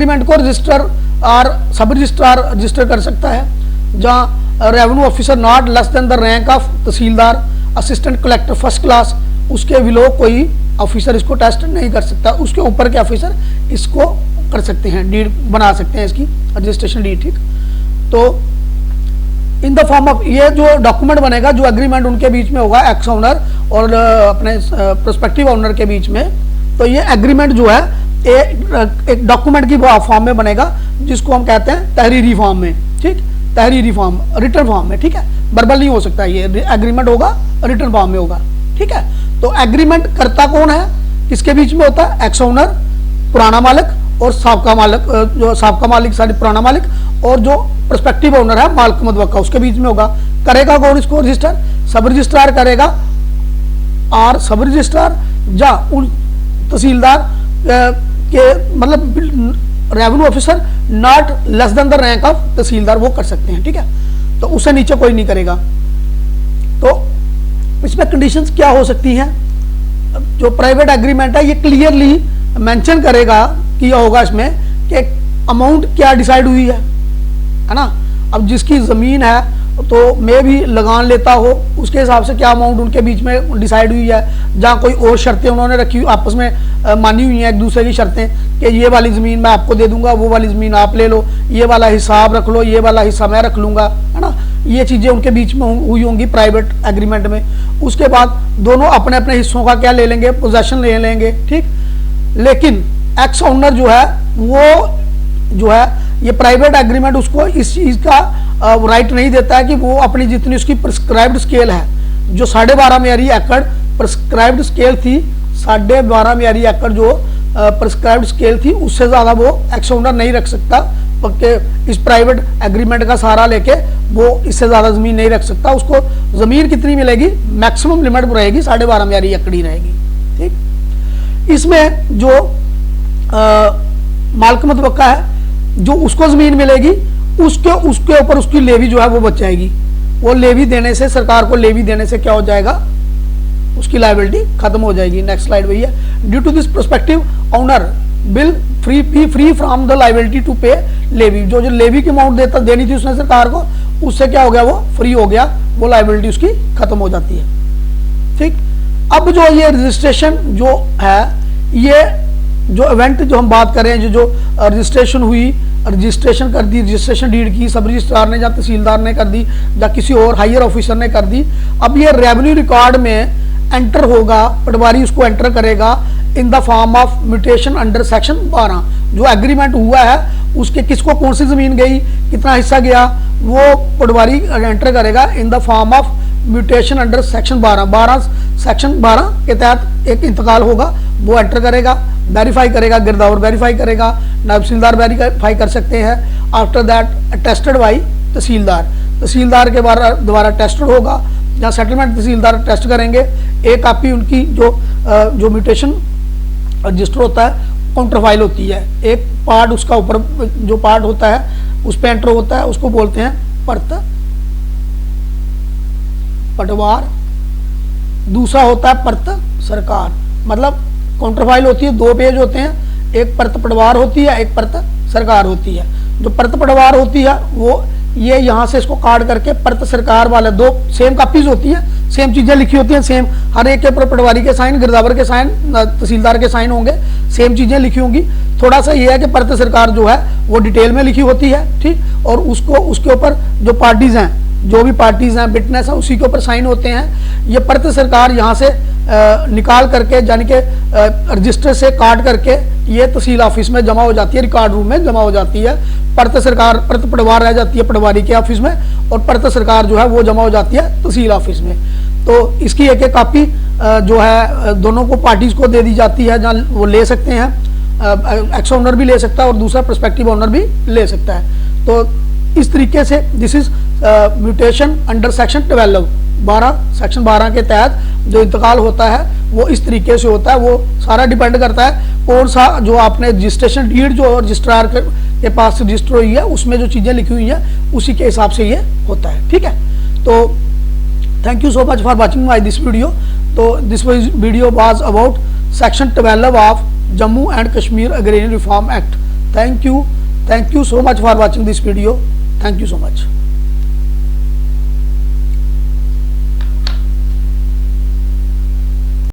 Agreement को register और सब रजिस्ट्रार रजिस्टर कर सकता है, जहाँ revenue officer not less than the rank of tehsildar, assistant collector first class, उसके विलो कोई ऑफिसर इसको टेस्ट नहीं कर सकता, उसके ऊपर के ऑफिसर इसको कर सकते हैं, डीड बना सकते हैं इसकी रजिस्ट्रेशन डीड। ठीक, तो इन द फॉर्म ऑफ ये जो डॉक्यूमेंट बनेगा, जो एग्रीमेंट उनके बीच में होगा एक्स ओनर और अपने प्रोस्पेक्टिव ओनर के बीच में, तो ये एग्रीमेंट जो है एक डॉक्यूमेंट की फॉर्म में बनेगा, जिसको हम कहते हैं तहरीरी फॉर्म में। ठीक, तहरीरी फॉर्म, रिटर्न फॉर्म में। ठीक है, वर्बल नहीं हो सकता, ये एग्रीमेंट होगा रिटर्न फॉर्म में होगा। ठीक है, तो एग्रीमेंट करता कौन है, किसके बीच में होता है, एक्स ओनर, पुराना मालिक और साबका मालिक, जो साबका मालिक सॉरी पुराना मालिक, और जो प्रोस्पेक्टिव ओनर है मालिक मुतवक्का, उसके बीच में होगा। करेगा कौन इसको रजिस्टर, सब रजिस्ट्रार करेगा, और सब रजिस्ट्रार या उन तहसीलदार के मतलब revenue officer not less than the rank of tehsildar, वो कर सकते हैं। ठीक है, तो उससे नीचे कोई नहीं करेगा। तो इसमें कंडीशंस क्या हो सकती हैं, जो प्राइवेट एग्रीमेंट है ये क्लियरली मेंशन करेगा किया होगा इसमें कि अमाउंट क्या डिसाइड हुई है ना। अब जिसकी ज़मीन है तो मैं भी लगान लेता हो, उसके हिसाब से क्या अमाउंट उनके बीच में डिसाइड हुई है, जहाँ कोई और शर्तें उन्होंने रखी आपस में मानी हुई हैं एक दूसरे की शर्तें, कि ये वाली ज़मीन मैं आपको दे दूंगा, वो वाली ज़मीन आप ले लो, ये वाला हिसाब रख लो, ये वाला हिस्सा मैं रख लूँगा, है ना। ये चीज़ें उनके बीच में हुई होंगी प्राइवेट एग्रीमेंट में। उसके बाद दोनों अपने अपने हिस्सों का क्या ले लेंगे, पोजेसन ले लेंगे। ठीक, लेकिन एक्स ओनर जो है वो जो है ये प्राइवेट एग्रीमेंट उसको इस चीज़ का राइट नहीं देता है कि वो अपनी जितनी उसकी प्रिस्क्राइब्ड स्केल है, जो 12.5 म्यारी एकड़ प्रिस्क्राइब्ड स्केल थी, 12.5 म्यारी एकड़ जो प्रिस्क्राइब्ड स्केल थी, उससे ज़्यादा वो एक्स ओनर नहीं रख सकता, पक्के इस प्राइवेट एग्रीमेंट का सहारा लेके वो इससे ज़्यादा ज़मीन नहीं रख सकता। उसको ज़मीन कितनी मिलेगी, मैक्सिमम लिमिट रहेगी 12.5 म्यारी एकड़ ही रहेगी। ठीक, इसमें जो मालिक मुतवक्का है, जो उसको ज़मीन मिलेगी उसके ऊपर उसकी लेवी जो है वो बच जाएगी। वो लेवी देने से, सरकार को लेवी देने से क्या हो जाएगा, उसकी लायबिलिटी खत्म हो जाएगी। नेक्स्ट स्लाइड वही है। Due to this prospective owner will free from the liability to pay levy, जो लेवी की अमाउंट देनी थी उसने सरकार को, उससे क्या हो गया, वो फ्री हो गया, वो लायबिलिटी उसकी खत्म हो जाती है। ठीक, अब जो ये रजिस्ट्रेशन जो है, ये जो इवेंट जो हम बात करें, जो रजिस्ट्रेशन हुई, रजिस्ट्रेशन कर दी, रजिस्ट्रेशन डीड की सब रजिस्ट्रार ने या तहसीलदार ने कर दी या किसी और हायर ऑफिसर ने कर दी। अब ये रेवेन्यू रिकॉर्ड में एंटर होगा, पटवारी उसको एंटर करेगा in the form of mutation under section 12। जो एग्रीमेंट हुआ है उसके किसको कौन सी जमीन गई, कितना हिस्सा गया, वो पटवारी एंटर करेगा in the form of mutation under section 12 section 12 के तहत एक इंतकाल होगा, वो एंटर करेगा, वेरीफाई करेगा, गिरदावर वेरीफाई करेगा, नायब तहसीलदार वेरीफाई कर सकते हैं। आफ्टर दैट टेस्टेड बाई तहसीलदार के द्वारा टेस्टेड होगा, या सेटलमेंट तहसीलदार टेस्ट करेंगे। एक कापी उनकी जो म्यूटेशन रजिस्टर होता है, काउंटर फाइल होती है, एक पार्ट उसका ऊपर जो पार्ट होता है उस पर एंटर होता है, उसको बोलते हैं पटवार, दूसरा होता है परत सरकार। मतलब काउंटर फाइल होती है, 2 पेज होते हैं, एक परत पटवार होती है, एक परत सरकार होती है। जो परत पटवार होती है वो ये यहाँ से इसको काट करके परत सरकार वाले 2 सेम कापीज होती है, सेम चीजें लिखी होती हैं, सेम हर एक के ऊपर पटवारी के साइन, गिरदावर के साइन, तहसीलदार के साइन होंगे, सेम चीजें लिखी होंगी। थोड़ा सा ये है कि परत सरकार जो है वो डिटेल में लिखी होती है। ठीक, और उसके ऊपर जो पार्टीज हैं, जो भी पार्टीज हैं, विटनेस है, उसी के ऊपर साइन होते हैं। ये परत सरकार यहाँ से निकाल करके, यानी कि रजिस्टर से काट करके ये तहसील ऑफिस में जमा हो जाती है, रिकॉर्ड रूम में जमा हो जाती है। परत सरकार, परत पटवार रह जाती है पटवारी के ऑफिस में, और परत सरकार जो है वो जमा हो जाती है तहसील ऑफिस में। तो इसकी एक एक कापी जो है दोनों को पार्टीज को दे दी जाती है, जहाँ वो ले सकते हैं, एक्स ओनर भी ले सकता है और दूसरा प्रोस्पेक्टिव ओनर भी ले सकता है। तो इस तरीके से this is mutation under section 12 section 12 के तहत जो इंतकाल होता है वो इस तरीके से होता है। वो सारा डिपेंड करता है कौन सा जो आपने रजिस्ट्रेशन डीड जो रजिस्ट्रार के पास रजिस्टर हुई है उसमें जो चीज़ें लिखी हुई हैं उसी के हिसाब से ये होता है। ठीक है, तो thank you so much for watching my this video. तो this video was about section 12 of Jammu and Kashmir agrarian reform act Thank you so much for watching this video. Thank you so much.